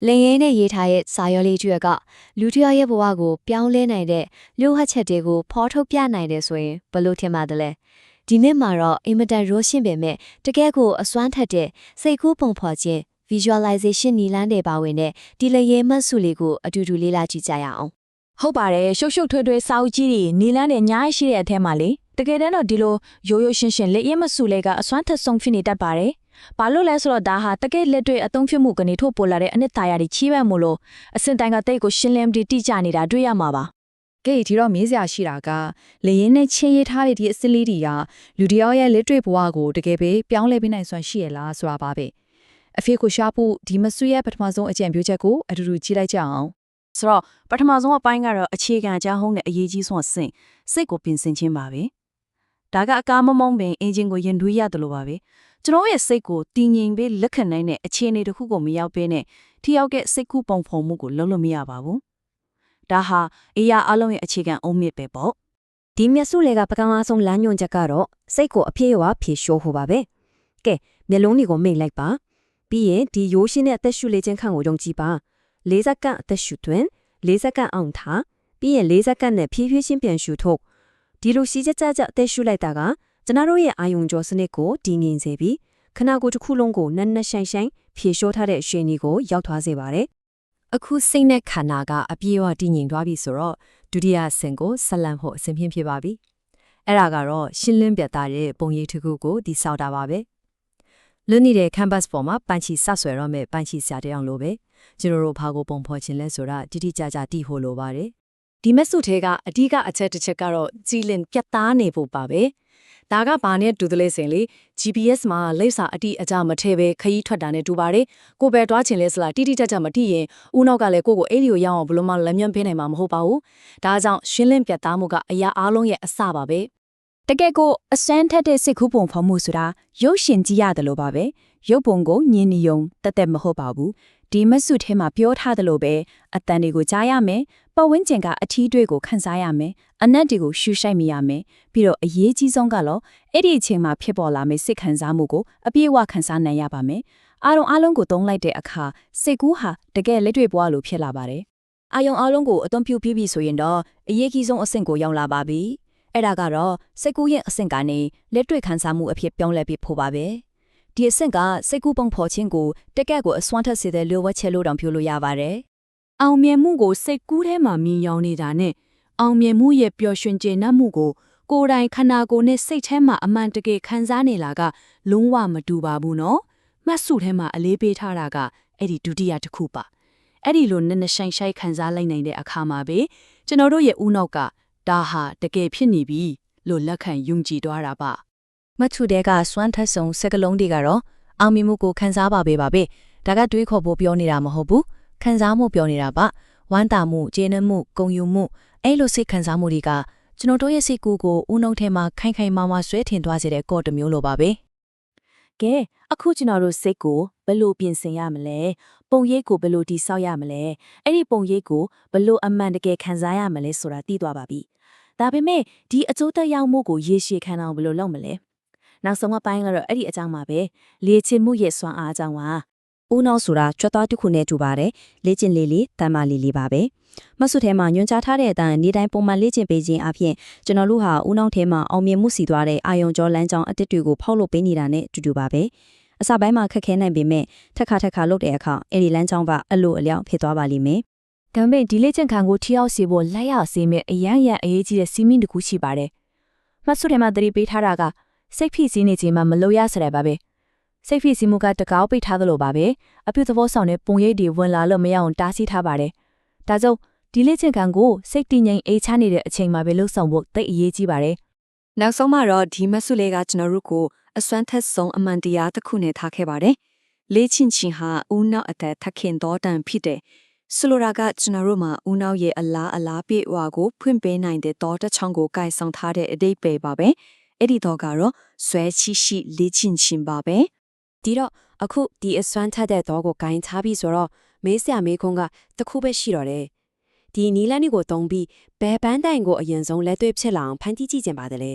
လင်ရဲနဲ့ရေးထားတဲ့စာရောလေးကျွက်ကလူတစ်ယောက်ရဲ့ဘဝကိုပြောင်းလဲနိုင်တဲ့လိုဟတ်ချက်တွေကိုဖော်ထုတ်ပြနိုင်တယ်ဆိုရင်ဘယ်လိုထင်ပါသလဲဒီနေ့မှာတော့အင်မတန်ရိုးရှင်းပေမဲ့တကယ်ကိုအစွမ်းထက်တဲ့စိတ်ကူးပုံဖော်ခြင်း visualization နည်းလမ်းတွေပါဝင်တဲ့ဒီလရဲမှတ်စုလေးကိုအတူတူလေ့လာကြည့်ကြရအောင်ဟုတ်ပါတယ်ရှုပ်ရှုပ်ထွေးထွေးစာအုပ်ကြီးတွေနီလန်းတွေအများကြီးရှိတဲ့အထက်မှာလေတကယ်တမ်းတော့ဒီလိုရိုးရိုးရှင်းရှင်းလက်ရမစုလေးကအစွမ်းထက်ဆုံးဖြစ်နေတတ်ပါတယ်ဘာလို့လဲဆိုတော့ဒါဟာတကယ်လက်တွေ့အသုံးဖြစ်မှုကနေထုတ်ပေါ်လာတဲ့အနှစ်သာရတွေချီးပမ်းမှုလို့အစင်တိုင်းကတိတ်ကိုရှင်းလင်းပြီးတိကျနေတာတွေ့ရမှာပါကဲဒီတော့မေးစရာရှိတာကလေရင်နဲ့ချင်းရေးထားတဲ့ဒီအစစ်လေးတွေကလူတယောက်ရဲ့လက်တွေ့ဘဝကိုတကယ်ပဲပြောင်းလဲပေးနိုင်စွမ်းရှိရလားဆိုတာပါပဲအဖေကိုရှားဖို့ဒီမဆွေရဲ့ပထမဆုံးအကြံပြုချက်ကိုအတူတူကြည့်လိုက်ကြအောင်ဆိုတော့ပထမဆုံးအပိုင်းကတော့အခြေခံအကြောင်းဟုံးတဲ့အရေးကြီးဆုံးအဆင့်စိတ်ကိုပြင်ဆင်ခြင်းပါပဲဒါကအကားမမောင်းပင်အင်ဂျင်ကိုရင်တွေးရတယ်လို့ပါပဲကျွန်တော်ရဲ့စိတ်ကိုတည်ငြိမ်ပြီးလက်ခံနိုင်တဲ့အခြေအနေတစ်ခုကိုမရောက်ဘဲနဲ့ထိရောက်တဲ့စိတ်ကူးပုံဖော်မှုကိုလုပ်လို့မရပါဘူးဒါဟာအရာအလုံးရဲ့အခြေခံအုံးမြစ်ပဲပေါ့ဒီမျက်စုလေးကပကံအားဆုံးလမ်းညွှန်ချက်ကတော့စိတ်ကိုအပြည့်အဝဖြည့်ရှော့ဖို့ပါပဲကဲမျက်လုံးတွေကိုမိတ်လိုက်ပါပြီးရင်ဒီရိုးရှင်းတဲ့အသက်ရှူလေးခြင်းခန့်ကိုယုံကြည်ပါ၄စက္ကန့်အသက်ရှူသွင်း၄စက္ကန့်အောင်ထားပြီးရင်၄စက္ကန့်နဲ့ဖြည်းဖြည်းချင်းပြန်ရှူထုတ်ဒီလိုရှိကြကြအသက်ရှူလိုက်တာကကျွန်တော်တို့ရဲ့အာယုံကြောစနစ်ကိုတည်ငြိမ်စေပြီးခနာကိုယ်တစ်ခုလုံးကိုနက်နက်ရှိုင်းရှိုင်းဖြည့်လျှော့ထားတဲ့ရှင်ကြီးကိုရောက်သွားစေပါတယ်အခုစိတ်နဲ့ခန္ဓာကအပြည့်အဝတည်ငြိမ်သွားပြီဆိုတော့ဒုတိယအဆင့်ကိုဆက်လန့်ဖို့အဆင်ဖြစ်ပါပြီအဲ့ဒါကတော့ရှင်းလင်းပြတ်သားတဲ့ပုံရိပ်တစ်ခုကိုတည်ဆောက်တာပါပဲလွတ်နေတဲ့ canvas ပေါ်မှာပန်းချီဆက်ဆွဲရမယ့်ပန်းချီဆရာတယောက်လိုပဲကျွန်တော်တို့ဘာကိုပုံဖော်ခြင်းလဲဆိုတာတိတိကျကျတည်ဖို့လိုပါတယ်ဒီမက်စုထဲကအဓိကအချက်တစ်ချက်ကတော့ကြည်လင်ပြတ်သားနေဖို့ပါပဲဒါကဘာနဲ့တူသလဲဆိုရင်လေ GPS မှာလိပ်စာအတိအကျမထဲပဲခရီးထွက်တာနဲ့တူပါတယ်ကိုပဲတွားချင်လဲဆိုလားတိတိကျကျမတိရင်ဦးနောက်ကလည်းကိုကိုအဲ့ဒီကိုရောက်အောင်ဘလို့မှလက်မြတ်ပေးနိုင်မှာမဟုတ်ပါဘူးဒါကြောင့်ရှင်းလင်းပြတ်သားမှုကအရာအလုံးရဲ့အစပါပဲတကယ်ကိုအစမ်းထက်တဲ့စိတ်ကူးပုံဖော်မှုဆိုတာရုပ်ရှင်ကြည့်ရတယ်လို့ပါပဲရုပ်ပုံကိုညင်နေုံတက်မဟုတ်ပါဘူးဒီမက်စုထဲမှာပြောထားတယ်လို့ပဲအတန်တွေကိုကြားရမယ်ပတ်ဝန်းကျင်ကအထီးတွေကိုခန်းစားရမယ်အနက်တွေကိုရှူရှိုက်မိရမယ်ပြီးတော့အရေးကြီးဆုံးကတော့အဲ့ဒီအချိန်မှာဖြစ်ပေါ်လာမယ့်စိတ်ခံစားမှုကိုအပြည့်အဝခံစားနိုင်ရပါမယ်အားလုံးကိုသုံးလိုက်တဲ့အခါစိတ်ကူးဟာတကယ်လက်တွေ့ပွားလို့ဖြစ်လာပါတယ်အာယုံအားလုံးကိုအသွင်ပြုပြီးပြီဆိုရင်တော့အရေးကြီးဆုံးအဆင့်ကိုရောက်လာပါပြီအဲ့ဒါကတော့စိတ်ကူးရဲ့အဆင့်ကနေလက်တွေ့ခံစားမှုအဖြစ်ပြောင်းလဲပြီးဖို့ပါပဲဒီအဆင့်ကစိတ်ကူးပုံဖော်ခြင်းကိုတကယ့်ကိုအစွမ်းထက်စေတဲ့လိုဝက်ချက်လို့တောင်ပြောလို့ရပါတယ်။အောင်မြင်မှုကိုစိတ်ကူးထဲမှာမြင်ရောက်နေတာနဲ့အောင်မြင်မှုရဲ့ပျော်ရွှင်ကျေနပ်မှုကိုကိုယ်တိုင်ခန္ဓာကိုယ်နဲ့စိတ်ထဲမှာအမှန်တကယ်ခံစားနေလာကလုံးဝမတူပါဘူးနော်။မှတ်စုထဲမှာအလေးပေးထားတာကအဲ့ဒီဒုတိယတစ်ခုပါ။အဲ့ဒီလိုနက်နက်ရှိုင်းရှိုင်းခံစားလိုက်နိုင်တဲ့အခါမှာပဲကျွန်တော်တို့ရဲ့ဦးနောက်ကဒါဟာတကယ်ဖြစ်နေပြီလို့လက်ခံယုံကြည်သွားတာပါမတ်ချူတဲ့ကစွမ်းထက်ဆုံးစကလုံးတွေကတော့အောင်မြင်မှုကိုခန်းစားပါပဲဒါကတွေးခေါ်ဖို့ပြောနေတာမဟုတ်ဘူးခန်းစားမှုပြောနေတာပါဝမ်းသာမှုကျေနပ်မှုဂုဏ်ယူမှုအဲ့လိုစိတ်ခံစားမှုတွေကကျွန်တော်တို့ရဲ့စိတ်ကူးကိုဦးနှုံထဲမှာခိုင်ခိုင်မာမာဆွဲထင်သွားစေတဲ့ကော့တစ်မျိုးလိုပါပဲကဲအခုကျွန်တော်တို့စိတ်ကိုဘယ်လိုပြင်ဆင်ရမလဲပုံရိပ်ကိုဘယ်လိုတည်ဆောက်ရမလဲအဲ့ဒီပုံရိပ်ကိုဘယ်လိုအမှန်တကယ်ခံစားရမလဲဆိုတာသိသွားပါပြီဒါပေမဲ့ဒီအကျိုးသက်ရောက်မှုကိုရေရှည်ခံအောင်ဘယ်လိုလုပ်မလဲနောက်ဆုံးအပိုင်းကတော့အဲ့ဒီအကြောင်းပါပဲလေ့ကျင့်မှုရဲ့စွမ်းအားအကြောင်းပါဦးနောက်ဆိုတာကြွတ်သားတစ်ခုနဲ့တူပါတယ်လေ့ကျင့်လေးတမ်းမာလေးပါပဲမဆုထဲမှာညွှန်ကြားထားတဲ့အတိုင်းနေ့တိုင်းပုံမှန်လေ့ကျင့်ပေးခြင်းအပြင်ကျွန်တော်တို့ဟာဦးနောက်ထဲမှာအောင်မြင်မှုစီသွားတဲ့အာယုံကျော်လမ်းကြောင်းအသစ်တွေကိုဖောက်လုပ်ပေးနေတာနဲ့တူတူပါပဲအစပိုင်းမှာခက်ခဲနိုင်ပေမဲ့ထက်ခါလုပ်တဲ့အခါအဲ့ဒီလမ်းကြောင်းပါအလိုအလျောက်ဖြစ်သွားပါလိမ့်မယ်ဒါပေမဲ့ဒီလေ့ကျင့်ခန်းကိုထိရောက်စေဖို့လက်ရစေမဲ့အရန်အရေးကြီးတဲ့စီးမင်းတစ်ခုရှိပါတယ်မဆုထဲမှာသတိပေးထားတာကစိတ်ဖိစီးနေခြင်းမှမလို့ရစတယ်ပါပဲစိတ်ဖိစီးမှုကတကောက်ပိတ်ထားသလိုပါပဲအပြုသဘောဆောင်တဲ့ပုံရိပ်တွေဝင်လာလို့မရအောင်တားဆီးထားပါတယ်ဒါကြောင့်ဒီလေ့ကျင့်ခန်းကိုစိတ်တည်ငြိမ်အေးချမ်းနေတဲ့အချိန်မှာပဲလှုပ်ဆောင်ဖို့သိအရေးကြီးပါတယ်နောက်ဆုံးမှာတော့ဒီမဆုလေးကကျွန်တော်တို့ကိုအစွမ်းထက်ဆုံးအမှန်တရားတစ်ခုနဲ့ထားခဲ့ပါတယ်လေ့ကျင့်ခြင်းဟာဦးနောက်အသက်ထခင်တော်တန်ဖြစ်တယ်ဆိုလိုတာကကျွန်တော်တို့မှာဦးနောက်ရဲ့အလားပြေဝါကိုဖွင့်ပေးနိုင်တဲ့တော်တစ်ချောင်းကိုကိုင်ဆောင်ထားတဲ့အတိတ်ပဲပါပဲအဲ့ဒီတော့ကတော့ဆွဲချိရှိလေ့ကျင့်ခြင်းပါပဲဒီတော့အခုဒီအစွမ်းထက်တဲ့တော့ကိုဂိုင်းချပြီးဆိုတော့မေးစရာမေးခွန်းကတခုပဲရှိတော့တယ်ဒီနီလန်းကိုတုံးပြီးဘယ်ပန်းတိုင်ကိုအရင်ဆုံးလက်တွေ့ဖြစ်လာအောင်ဖန်တီးကြည့်ကြပါသလဲ